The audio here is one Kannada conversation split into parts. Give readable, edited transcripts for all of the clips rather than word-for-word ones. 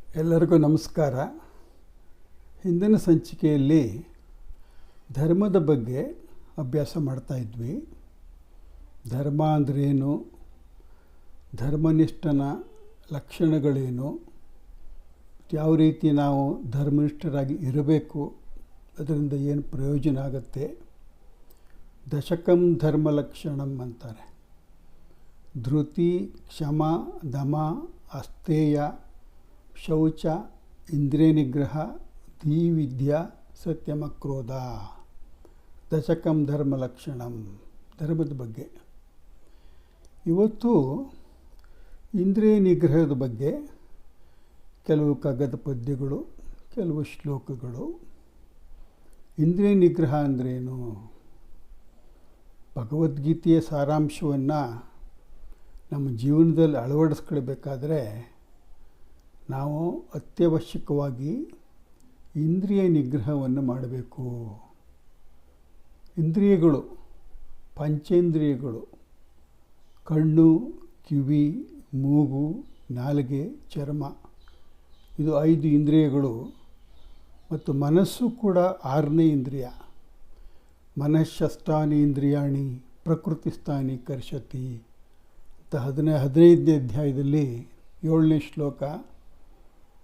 ಎಲ್ಲರಿಗೂ ನಮಸ್ಕಾರ. ಹಿಂದಿನ ಸಂಚಿಕೆಯಲ್ಲಿ ಧರ್ಮದ ಬಗ್ಗೆ ಅಭ್ಯಾಸ ಮಾಡ್ತಾಯಿದ್ವಿ. ಧರ್ಮ ಅಂದ್ರೇನು, ಧರ್ಮನಿಷ್ಠನ ಲಕ್ಷಣಗಳೇನು, ಯಾವ ರೀತಿ ನಾವು ಧರ್ಮನಿಷ್ಠರಾಗಿ ಇರಬೇಕು, ಅದರಿಂದ ಏನು ಪ್ರಯೋಜನ ಆಗುತ್ತೆ. ದಶಕಂ ಧರ್ಮಲಕ್ಷಣಂ ಅಂತಾರೆ. ಧೃತಿ, ಕ್ಷಮ, ದಮ, ಅಸ್ಥೇಯ, ಶೌಚ, ಇಂದ್ರಿಯ ನಿಗ್ರಹ, ಧೀವಿದ್ಯಾ, ಸತ್ಯಮ, ಕ್ರೋಧ. ದಶಕಂ ಧರ್ಮಲಕ್ಷಣಂ, ಧರ್ಮದ ಬಗ್ಗೆ. ಇವತ್ತು ಇಂದ್ರಿಯ ನಿಗ್ರಹದ ಬಗ್ಗೆ ಕೆಲವು ಕಗ್ಗದ ಪದ್ಯಗಳು, ಕೆಲವು ಶ್ಲೋಕಗಳು. ಇಂದ್ರಿಯ ನಿಗ್ರಹ ಅಂದ್ರೇನು? ಭಗವದ್ಗೀತೆಯ ಸಾರಾಂಶವನ್ನು ನಮ್ಮ ಜೀವನದಲ್ಲಿ ಅಳವಡಿಸ್ಕೊಳ್ಬೇಕಾದ್ರೆ ನಾವು ಅತ್ಯವಶ್ಯಕವಾಗಿ ಇಂದ್ರಿಯ ನಿಗ್ರಹವನ್ನು ಮಾಡಬೇಕು. ಇಂದ್ರಿಯಗಳು, ಪಂಚೇಂದ್ರಿಯಗಳು, ಕಣ್ಣು, ಕಿವಿ, ಮೂಗು, ನಾಲಿಗೆ, ಚರ್ಮ, ಇದು 5 ಇಂದ್ರಿಯಗಳು. ಮತ್ತು ಮನಸ್ಸು ಕೂಡ 6ನೇ ಇಂದ್ರಿಯ. ಮನಃಶಸ್ತಾನಿ ಇಂದ್ರಿಯಾಣಿ ಪ್ರಕೃತಿಸ್ಥಾನಿ ಕರ್ಷತಿ ಅಂತ 15ನೇ ಅಧ್ಯಾಯದಲ್ಲಿ 7ನೇ ಶ್ಲೋಕ.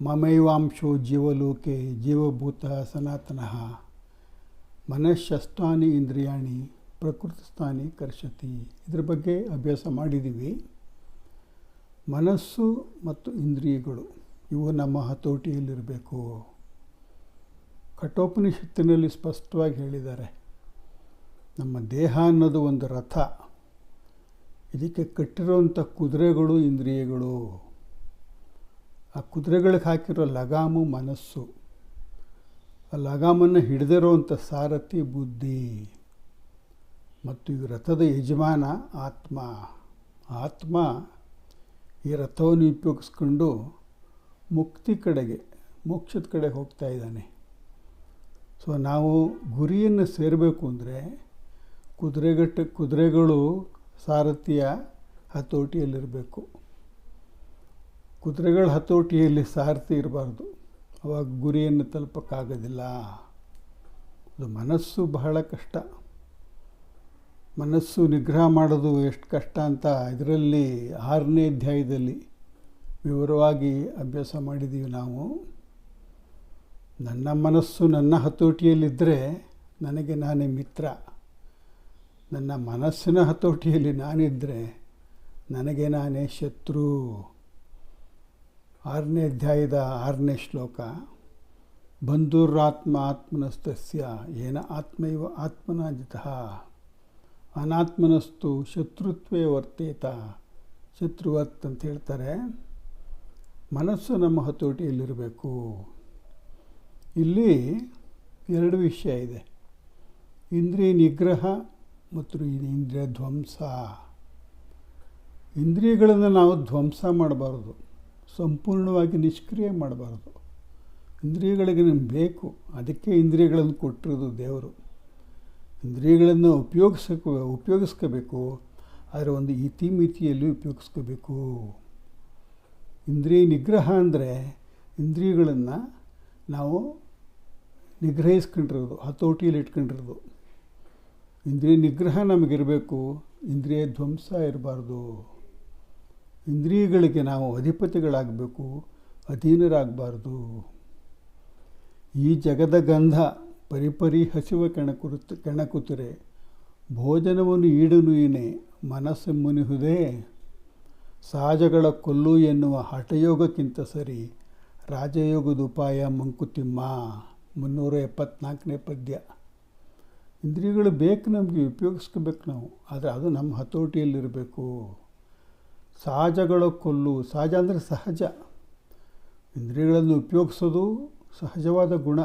ಮಮೈವಾಂಶೋ ಜೀವಲೋಕೆ ಜೀವಭೂತ ಸನಾತನಃ ಮನಃಶಸ್ತಾನಿ ಇಂದ್ರಿಯಾಣಿ ಪ್ರಕೃತಿಸ್ಥಾನಿ ಕರ್ಷತಿ. ಇದ್ರ ಬಗ್ಗೆ ಅಭ್ಯಾಸ ಮಾಡಿದ್ದೀವಿ. ಮನಸ್ಸು ಮತ್ತು ಇಂದ್ರಿಯಗಳು ಇವು ನಮ್ಮ ಹತೋಟಿಯಲ್ಲಿರಬೇಕು. ಕಠೋಪನಿಷತ್ತಿನಲ್ಲಿ ಸ್ಪಷ್ಟವಾಗಿ ಹೇಳಿದ್ದಾರೆ, ನಮ್ಮ ದೇಹ ಅನ್ನೋದು ಒಂದು ರಥ. ಇದಕ್ಕೆ ಕಟ್ಟಿರುವಂಥ ಕುದುರೆಗಳು ಇಂದ್ರಿಯಗಳು. ಆ ಕುದುರೆಗಳಿಗೆ ಹಾಕಿರೋ ಲಗಾಮು ಮನಸ್ಸು. ಆ ಲಗಾಮನ್ನು ಹಿಡಿದಿರೋವಂಥ ಸಾರಥಿ ಬುದ್ಧಿ. ಮತ್ತು ಈ ರಥದ ಯಜಮಾನ ಆತ್ಮ. ಆತ್ಮ ಈ ರಥವನ್ನು ಉಪಯೋಗಿಸ್ಕೊಂಡು ಮುಕ್ತಿ ಕಡೆಗೆ, ಮೋಕ್ಷದ ಕಡೆಗೆ ಹೋಗ್ತಾ ಇದ್ದಾನೆ. ಸೊ ನಾವು ಗುರಿಯನ್ನು ಸೇರಬೇಕು ಅಂದರೆ ಕುದುರೆಗಳು ಸಾರಥಿಯ ಹತೋಟಿಯಲ್ಲಿರಬೇಕು. ಕುದುರೆಗಳ ಹತೋಟಿಯಲ್ಲಿ ಸಾರಥಿ ಇರಬಾರ್ದು, ಅವಾಗ ಗುರಿಯನ್ನು ತಲುಪಕ್ಕಾಗೋದಿಲ್ಲ. ಅದು ಮನಸ್ಸು ಬಹಳ ಕಷ್ಟ. ಮನಸ್ಸು ನಿಗ್ರಹ ಮಾಡೋದು ಎಷ್ಟು ಕಷ್ಟ ಅಂತ ಇದರಲ್ಲಿ 6ನೇ ಅಧ್ಯಾಯದಲ್ಲಿ ವಿವರವಾಗಿ ಅಭ್ಯಾಸ ಮಾಡಿದ್ದೀವಿ ನಾವು. ನನ್ನ ಮನಸ್ಸು ನನ್ನ ಹತೋಟಿಯಲ್ಲಿದ್ದರೆ ನನಗೆ ನಾನೇ ಮಿತ್ರ. ನನ್ನ ಮನಸ್ಸಿನ ಹತೋಟಿಯಲ್ಲಿ ನಾನಿದ್ದರೆ ನನಗೆ ನಾನೇ ಶತ್ರು. 6ನೇ ಅಧ್ಯಾಯದ 6ನೇ ಶ್ಲೋಕ. ಬಂಧುರಾತ್ಮ ಆತ್ಮನಸ್ತಸ್ಯ ಏನ ಆತ್ಮೈವ ಆತ್ಮನಾಜಿತಃ ಅನಾತ್ಮನಸ್ತು ಶತ್ರುತ್ವೇ ವರ್ತೇತ ಶತ್ರುವರ್ತ್ ಅಂತ ಹೇಳ್ತಾರೆ. ಮನಸ್ಸು ನಮ್ಮ ಹತೋಟಿಯಲ್ಲಿರಬೇಕು. ಇಲ್ಲಿ 2 ವಿಷಯ ಇದೆ, ಇಂದ್ರಿಯ ನಿಗ್ರಹ ಮತ್ತು ಇಂದ್ರಿಯ ಧ್ವಂಸ. ಇಂದ್ರಿಯಗಳನ್ನು ನಾವು ಧ್ವಂಸ ಮಾಡಬಾರ್ದು, ಸಂಪೂರ್ಣವಾಗಿ ನಿಷ್ಕ್ರಿಯ ಮಾಡಬಾರ್ದು. ಇಂದ್ರಿಯಗಳಿಗೆ ನಮ್ಗೆ ಬೇಕು, ಅದಕ್ಕೆ ಇಂದ್ರಿಯಗಳನ್ನು ಕೊಟ್ಟಿರೋದು ದೇವರು. ಇಂದ್ರಿಯಗಳನ್ನು ಉಪಯೋಗಿಸ್ಕೋಬೇಕು, ಆದರೆ ಒಂದು ಇತಿಮಿತಿಯಲ್ಲಿ ಉಪಯೋಗಿಸ್ಕೋಬೇಕು. ಇಂದ್ರಿಯ ನಿಗ್ರಹ ಅಂದರೆ ಇಂದ್ರಿಯಗಳನ್ನು ನಾವು ನಿಗ್ರಹಿಸ್ಕೊಂಡಿರೋದು, ಹತೋಟಿಯಲ್ಲಿ ಇಟ್ಕೊಂಡಿರೋದು. ಇಂದ್ರಿಯ ನಿಗ್ರಹ ನಮಗಿರಬೇಕು, ಇಂದ್ರಿಯ ಧ್ವಂಸ ಇರಬಾರ್ದು. ಇಂದ್ರಿಯಗಳಿಗೆ ನಾವು ಅಧಿಪತಿಗಳಾಗಬೇಕು, ಅಧೀನರಾಗಬಾರ್ದು. ಈ ಜಗದ ಗಂಧ ಪರಿಪರಿ ಹಸಿವ ಕೆಣಕುತ್ತರೆ ಭೋಜನವನ್ನು ಈಡನು ಏನೇ ಮನಸ್ಸು ಮುನಿಹುದೇ ಸಹಜಗಳ ಕೊಲ್ಲು ಎನ್ನುವ ಹಠಯೋಗಕ್ಕಿಂತ ಸರಿ ರಾಜಯೋಗದ ಉಪಾಯ ಮಂಕುತಿಮ್ಮ. 374ನೇ ಪದ್ಯ. ಇಂದ್ರಿಯಗಳು ಬೇಕು, ನಮಗೆ ಉಪಯೋಗಿಸ್ಕೋಬೇಕು ನಾವು, ಆದರೆ ಅದು ನಮ್ಮ ಹತೋಟಿಯಲ್ಲಿರಬೇಕು. ಸಹಜಗಳ ಕೊಲ್ಲು, ಸಹಜ ಅಂದರೆ ಸಹಜ. ಇಂದ್ರಿಯಗಳನ್ನು ಉಪಯೋಗಿಸೋದು ಸಹಜವಾದ ಗುಣ,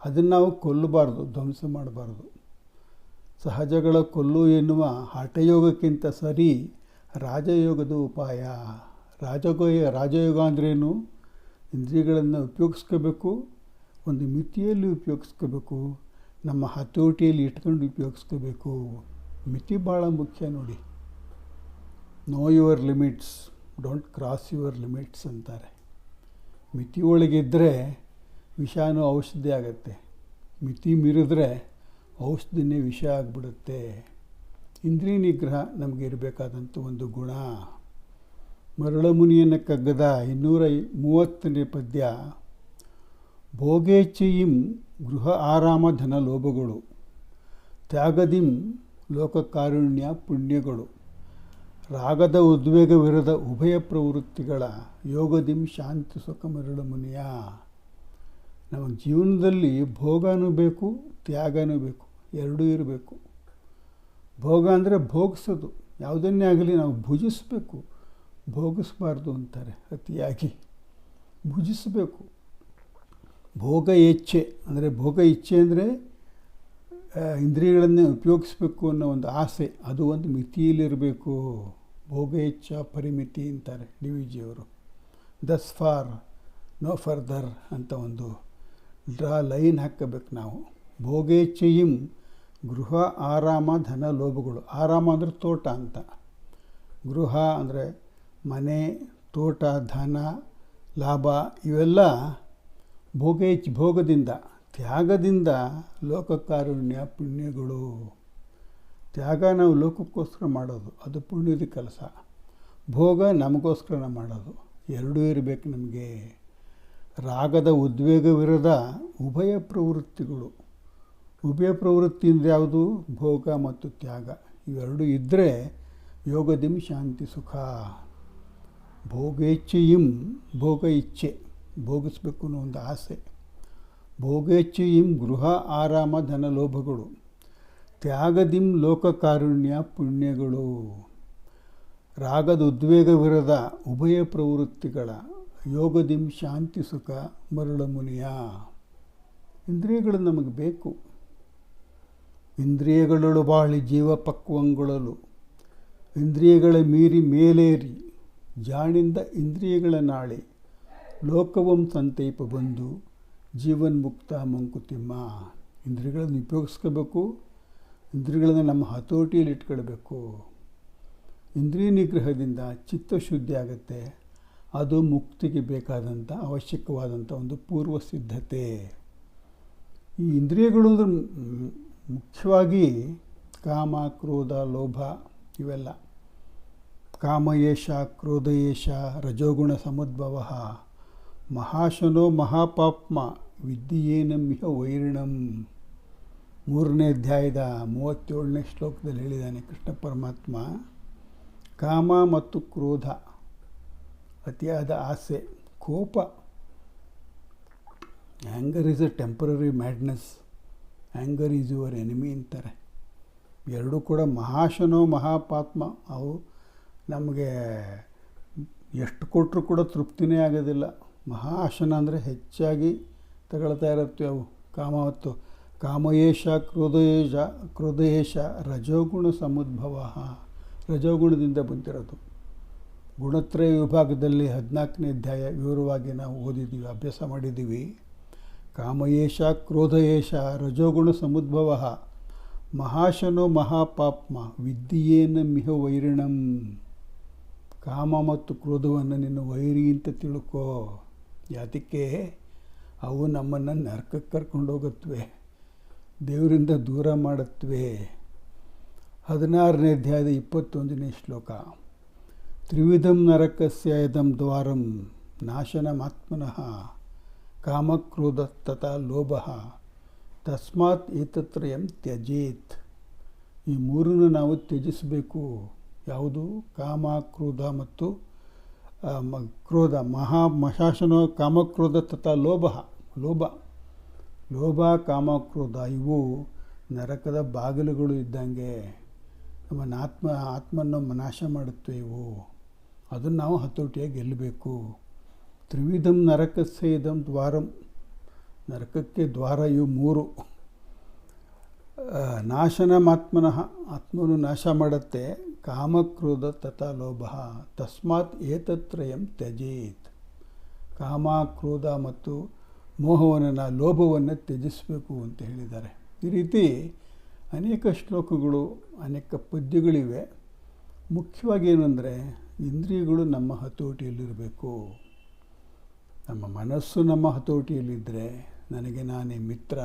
ಅದನ್ನು ನಾವು ಕೊಲ್ಲಬಾರ್ದು, ಧ್ವಂಸ ಮಾಡಬಾರ್ದು. ಸಹಜಗಳ ಕೊಲ್ಲು ಎನ್ನುವ ಹಠಯೋಗಕ್ಕಿಂತ ಸರಿ ರಾಜಯೋಗದ ಉಪಾಯ. ರಾಜಯೋಗ ಅಂದ್ರೇನು? ಇಂದ್ರಿಯಗಳನ್ನು ಉಪಯೋಗಿಸ್ಕೋಬೇಕು, ಒಂದು ಮಿತಿಯಲ್ಲಿ ಉಪಯೋಗಿಸ್ಕೋಬೇಕು, ನಮ್ಮ ಹತೋಟಿಯಲ್ಲಿ ಇಟ್ಕೊಂಡು ಉಪಯೋಗಿಸ್ಕೋಬೇಕು. ಮಿತಿ ಭಾಳ ಮುಖ್ಯ ನೋಡಿ. Know your limits, don't cross your limits ಅಂತಾರೆ. ಮಿತಿಯೊಳಗಿದ್ದರೆ ವಿಷಾನು ಔಷಧಿ ಆಗುತ್ತೆ, ಮಿತಿ ಮೀರಿದ್ರೆ ಔಷಧಿನೇ ವಿಷ ಆಗಿಬಿಡುತ್ತೆ. ಇಂದ್ರಿಯ ನಿಗ್ರಹ ನಮಗೆ ಇರಬೇಕಾದಂಥ ಒಂದು ಗುಣ. ಮರಳಮುನಿಯನ್ನು ಕಗ್ಗದ 230ನೇ ಪದ್ಯ. ಭೋಗೇಚ್ಛೆಯಿಂ ಗೃಹ ಆರಾಮ ಧನ ಲೋಭಗಳು, ತ್ಯಾಗದಿಂ ಲೋಕಕಾರುಣ್ಯ ಪುಣ್ಯಗಳು, ರಾಗದ ಉದ್ವೇಗವಿರದ ಉಭಯ ಪ್ರವೃತ್ತಿಗಳ, ಯೋಗದಿಂ ಶಾಂತಿ ಸುಖ ಮರಳಮುನಿಯ. ನಮಗೆ ಜೀವನದಲ್ಲಿ ಭೋಗನೂ ಬೇಕು, ತ್ಯಾಗನೂ ಬೇಕು, ಎರಡೂ ಇರಬೇಕು. ಭೋಗ ಅಂದರೆ ಭೋಗಿಸೋದು, ಯಾವುದನ್ನೇ ಆಗಲಿ ನಾವು ಭುಜಿಸಬೇಕು, ಭೋಗಿಸಬಾರ್ದು ಅಂತಾರೆ. ಅತಿಯಾಗಿ ಭುಜಿಸಬೇಕು. ಭೋಗ ಇಚ್ಛೆ ಅಂದರೆ ಅಂದರೆ ಇಂದ್ರಿಯಗಳನ್ನೇ ಉಪಯೋಗಿಸ್ಬೇಕು ಅನ್ನೋ ಒಂದು ಆಸೆ, ಅದು ಒಂದು ಮಿತಿಯಲ್ಲಿರಬೇಕು. ಭೋಗ ಇಚ್ಛ ಪರಿಮಿತಿ ಅಂತಾರೆ ಡಿ ವಿ ಜಿಯವರು. ದಸ್ ಫಾರ್ ನೋ ಫರ್ದರ್ ಅಂತ ಒಂದು ಲೈನ್ ಹಾಕಬೇಕು ನಾವು. ಭೋಗೇಚ್ಛೆಯಿಂ ಗೃಹ ಆರಾಮ ಧನ ಲೋಭಗಳು. ಆರಾಮ ಅಂದರೆ ತೋಟ ಅಂತ, ಗೃಹ ಅಂದರೆ ಮನೆ, ತೋಟ, ಧನ, ಲಾಭ ಇವೆಲ್ಲ ಭೋಗದಿಂದ. ತ್ಯಾಗದಿಂದ ಲೋಕಕಾರುಣ್ಯ ಪುಣ್ಯಗಳು. ತ್ಯಾಗ ನಾವು ಲೋಕಕ್ಕೋಸ್ಕರ ಮಾಡೋದು, ಅದು ಪುಣ್ಯದ ಕೆಲಸ. ಭೋಗ ನಮಗೋಸ್ಕರ ಮಾಡೋದು, ಎರಡೂ ಇರಬೇಕು ನಮಗೆ. ರಾಗದ ಉದ್ವೇಗವಿರದ ಉಭಯ ಪ್ರವೃತ್ತಿಗಳು. ಉಭಯ ಪ್ರವೃತ್ತಿ ಅಂದರೆ ಯಾವುದು? ಭೋಗ ಮತ್ತು ತ್ಯಾಗ. ಇವೆರಡೂ ಇದ್ದರೆ ಯೋಗದಿಂ ಶಾಂತಿ ಸುಖ. ಭೋಗೇಚ್ಛೆಯಿಂ, ಭೋಗ ಇಚ್ಛೆ, ಭೋಗಿಸ್ಬೇಕು ಅನ್ನೋ ಒಂದು ಆಸೆ. ಭೋಗೇಚ್ಛೆಯಿಂ ಗೃಹ ಆರಾಮ ಧನ ಲೋಭಗಳು, ತ್ಯಾಗದಿಂ ಲೋಕಕಾರುಣ್ಯ ಪುಣ್ಯಗಳು, ರಾಗದ ಉದ್ವೇಗವಿರದ ಉಭಯ ಪ್ರವೃತ್ತಿಗಳ, ಯೋಗದಿಂ ಶಾಂತಿ ಸುಖ ಮರಳಮುನಿಯ. ಇಂದ್ರಿಯಗಳು ನಮಗೆ ಬೇಕು. ಇಂದ್ರಿಯಗಳಳು ಬಾಳಿ ಜೀವ ಪಕ್ವಂಗೊಳಲು, ಇಂದ್ರಿಯಗಳ ಮೀರಿ ಮೇಲೇರಿ ಜಾಣಿಂದ ಇಂದ್ರಿಯಗಳ ನಾಳೆ, ಲೋಕವಂ ಸಂತೈಪ ಬಂದು ಜೀವನ್ಮುಕ್ತ ಮಂಕುತಿಮ್ಮ. ಇಂದ್ರಿಯಗಳನ್ನು ಉಪಯೋಗಿಸ್ಕೋಬೇಕು, ಇಂದ್ರಿಯಗಳನ್ನು ನಮ್ಮ ಹತೋಟಿಯಲ್ಲಿ ಇಟ್ಕೊಳ್ಬೇಕು. ಇಂದ್ರಿಯ ನಿಗ್ರಹದಿಂದ ಚಿತ್ತಶುದ್ಧಿ ಆಗುತ್ತೆ. ಅದು ಮುಕ್ತಿಗೆ ಬೇಕಾದಂಥ ಅವಶ್ಯಕವಾದಂಥ ಒಂದು ಪೂರ್ವ ಸಿದ್ಧತೆ. ಈ ಇಂದ್ರಿಯಗಳು ಅಂದರೆ ಮುಖ್ಯವಾಗಿ ಕಾಮ, ಕ್ರೋಧ, ಲೋಭ ಇವೆಲ್ಲ. ಕಾಮ ಏಷ ಕ್ರೋಧ ಏಷ ರಜೋಗುಣ ಸಮುದ್ಭವ, ಮಹಾಶನೋ ಮಹಾಪಾಪ್ಮ ವಿದ್ಯೇನಮಿಹ ವೈರಿಣಂ. 3ನೇ ಅಧ್ಯಾಯದ 37ನೇ ಶ್ಲೋಕದಲ್ಲಿ ಹೇಳಿದ್ದಾನೆ ಕೃಷ್ಣ ಪರಮಾತ್ಮ. ಕಾಮ ಮತ್ತು ಕ್ರೋಧ, ಅತಿಯಾದ ಆಸೆ, ಕೋಪ. Anger is A temporary madness, anger is your enemy ಅಂತಾರೆ. ಎರಡೂ ಕೂಡ ಮಹಾಶನೋ ಮಹಾಪಾತ್ಮ. ಅವು ನಮಗೆ ಎಷ್ಟು ಕೊಟ್ಟರೂ ಕೂಡ ತೃಪ್ತಿನೇ ಆಗೋದಿಲ್ಲ. ಮಹಾಶನ ಅಂದರೆ ಹೆಚ್ಚಾಗಿ ತಗೊಳ್ತಾ ಇರುತ್ತೆ ಅವು. ಕಾಮಯೇಷ ಕ್ರೋಧಯೇಷ ರಜೋಗುಣ ಸಮುದ್ಭವ. ರಜೋಗುಣದಿಂದ ಬಂದಿರೋದು. ಗುಣತ್ರಯ ವಿಭಾಗದಲ್ಲಿ 14ನೇ ಅಧ್ಯಾಯ ವಿವರವಾಗಿ ನಾವು ಓದಿದ್ದೀವಿ, ಅಭ್ಯಾಸ ಮಾಡಿದ್ದೀವಿ. ಕಾಮಯೇಷ ಕ್ರೋಧಯೇಷ ರಜೋಗುಣ ಸಮುದ್ಭವ, ಮಹಾಶನೋ ಮಹಾಪಾಪ್ಮ ವಿದ್ಯೇನ ಮಿಹ ವೈರಿಣಂ. ಕಾಮ ಮತ್ತು ಕ್ರೋಧವನ್ನು ನಿನ್ನ ವೈರಿ ಅಂತ ತಿಳ್ಕೋ. ಯಾತಕ್ಕೆ? ಅವು ನಮ್ಮನ್ನು ನರಕಕ್ಕೆ ಕರ್ಕೊಂಡೋಗುತ್ತವೆ, ದೇವರಿಂದ ದೂರ ಮಾಡುತ್ತವೆ. 16ನೇ ಅಧ್ಯಾಯದ 21ನೇ ಶ್ಲೋಕ. ತ್ರಿವಿಧಂ ನರಕಸ್ಯ ಇದಂ ದ್ವಾರಂ ನಾಶನಮಾತ್ಮನಃ ಕಾಮಕ್ರೋಧ ತಥಾ ಲೋಭ ತಸ್ಮಾತ್ ಏತತ್ರಯಂ ತ್ಯಜೇತ್. ಈ ಮೂರನ್ನು ನಾವು ತ್ಯಜಿಸಬೇಕು. ಯಾವುದು? ಕಾಮ, ಕ್ರೋಧ ಮತ್ತು ಕ್ರೋಧ. ಮಹಾಶನೋ ಕಾಮಕ್ರೋಧ ತಥಾ ಲೋಭ. ಲೋಭ ಕಾಮ ಕ್ರೋಧ ಇವು ನರಕದ ಬಾಗಿಲುಗಳು ಇದ್ದಂಗೆ. ನಮ್ಮ ಆತ್ಮನ್ನು ನಾಶ ಮಾಡುತ್ತವೆ ಇವು. ಅದನ್ನು ನಾವು ಹತೋಟಿಯಾಗಿ ಗೆಲ್ಲಬೇಕು. ತ್ರಿವಿಧಂ ನರಕಸ್ಯ ಇದಂ ದ್ವಾರಂ. ನರಕಕ್ಕೆ ದ್ವಾರ ಇವು 3. ನಾಶನಮಾತ್ಮನಃ, ಆತ್ಮನು ನಾಶ ಮಾಡುತ್ತೆ. ಕಾಮಕ್ರೋಧ ತಥಾ ಲೋಭ ತಸ್ಮಾತ್ ಏತತ್ರಯಂ ತ್ಯಜೇತ್. ಕಾಮ, ಕ್ರೋಧ ಮತ್ತು ಮೋಹವನ್ನು, ಲೋಭವನ್ನು ತ್ಯಜಿಸಬೇಕು ಅಂತ ಹೇಳಿದ್ದಾರೆ. ಈ ರೀತಿ ಅನೇಕ ಶ್ಲೋಕಗಳು, ಅನೇಕ ಪದ್ಯಗಳಿವೆ. ಮುಖ್ಯವಾಗಿ ಏನಂದರೆ ಇಂದ್ರಿಯಗಳು ನಮ್ಮ ಹತೋಟಿಯಲ್ಲಿರಬೇಕು. ನಮ್ಮ ಮನಸ್ಸು ನಮ್ಮ ಹತೋಟಿಯಲ್ಲಿದ್ದರೆ ನನಗೆ ನಾನೇ ಮಿತ್ರ,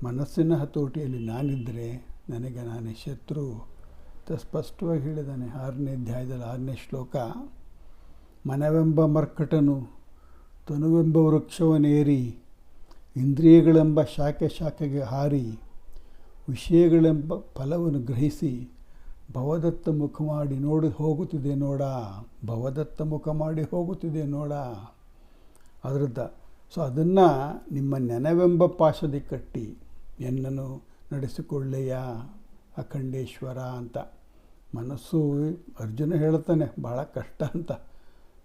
ಮನಸ್ಸಿನ ಹತೋಟಿಯಲ್ಲಿ ನಾನಿದ್ದರೆ ನನಗೆ ನಾನೇ ಶತ್ರು ಅಂತ ಸ್ಪಷ್ಟವಾಗಿ ಹೇಳಿದ್ದಾನೆ 6ನೇ ಅಧ್ಯಾಯದಲ್ಲಿ 6ನೇ ಶ್ಲೋಕ. ಮನವೆಂಬ ಮರ್ಕಟನು ತನುವೆಂಬ ವೃಕ್ಷವನ್ನೇರಿ, ಇಂದ್ರಿಯಗಳೆಂಬ ಶಾಖೆಗೆ ಹಾರಿ, ವಿಷಯಗಳೆಂಬ ಫಲವನ್ನು ಗ್ರಹಿಸಿ ಭವದತ್ತ ಮುಖ ಮಾಡಿ ಹೋಗುತ್ತಿದೆ ನೋಡ, ಭವದತ್ತ ಮುಖ ಮಾಡಿ ಹೋಗುತ್ತಿದೆ ನೋಡ. ಅದರದ್ದು ಅದನ್ನು ನಿಮ್ಮ ನೆನವೆಂಬ ಪಾಶದಿ ಕಟ್ಟಿ ಎನ್ನನ್ನು ನಡೆಸಿಕೊಳ್ಳೆಯ ಅಖಂಡೇಶ್ವರ ಅಂತ. ಮನಸ್ಸು ಅರ್ಜುನ ಹೇಳ್ತಾನೆ ಭಾಳ ಕಷ್ಟ ಅಂತ.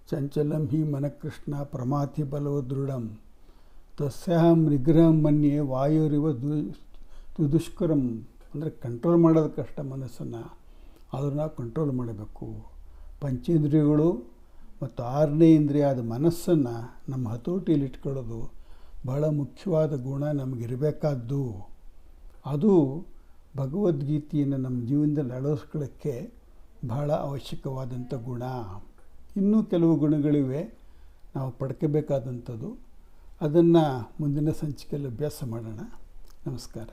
ಚಂಚಲಂ ಹಿ ಮನಕೃಷ್ಣ ಪ್ರಮಾಥಿ ಬಲವ ದೃಢಂ ತಸ್ಯಾಹಂ ನಿಗ್ರಹಂ ಮನ್ಯೆ ವಾಯುರಿವ ದುಷ್ಕರಂ. ಅಂದರೆ ಕಂಟ್ರೋಲ್ ಮಾಡೋದು ಕಷ್ಟ ಮನಸ್ಸನ್ನು, ಆದರೂ ನಾವು ಕಂಟ್ರೋಲ್ ಮಾಡಬೇಕು. ಪಂಚೇಂದ್ರಿಯಗಳು ಮತ್ತು 6ನೇ ಇಂದ್ರಿಯ ಆದ ಮನಸ್ಸನ್ನು ನಮ್ಮ ಹತೋಟಿಯಲ್ಲಿ ಇಟ್ಕೊಳ್ಳೋದು ಬಹಳ ಮುಖ್ಯವಾದ ಗುಣ ನಮಗಿರಬೇಕಾದ್ದು. ಅದು ಭಗವದ್ಗೀತೆಯನ್ನು ನಮ್ಮ ಜೀವನದಲ್ಲಿ ಅಳವಡಿಸ್ಕೊಳ್ಳೋಕ್ಕೆ ಬಹಳ ಅವಶ್ಯಕವಾದಂಥ ಗುಣ. ಇನ್ನೂ ಕೆಲವು ಗುಣಗಳಿವೆ ನಾವು ಪಡ್ಕೋಬೇಕಾದಂಥದ್ದು. ಅದನ್ನು ಮುಂದಿನ ಸಂಚಿಕೆಯಲ್ಲಿ ಅಭ್ಯಾಸ ಮಾಡೋಣ. ನಮಸ್ಕಾರ.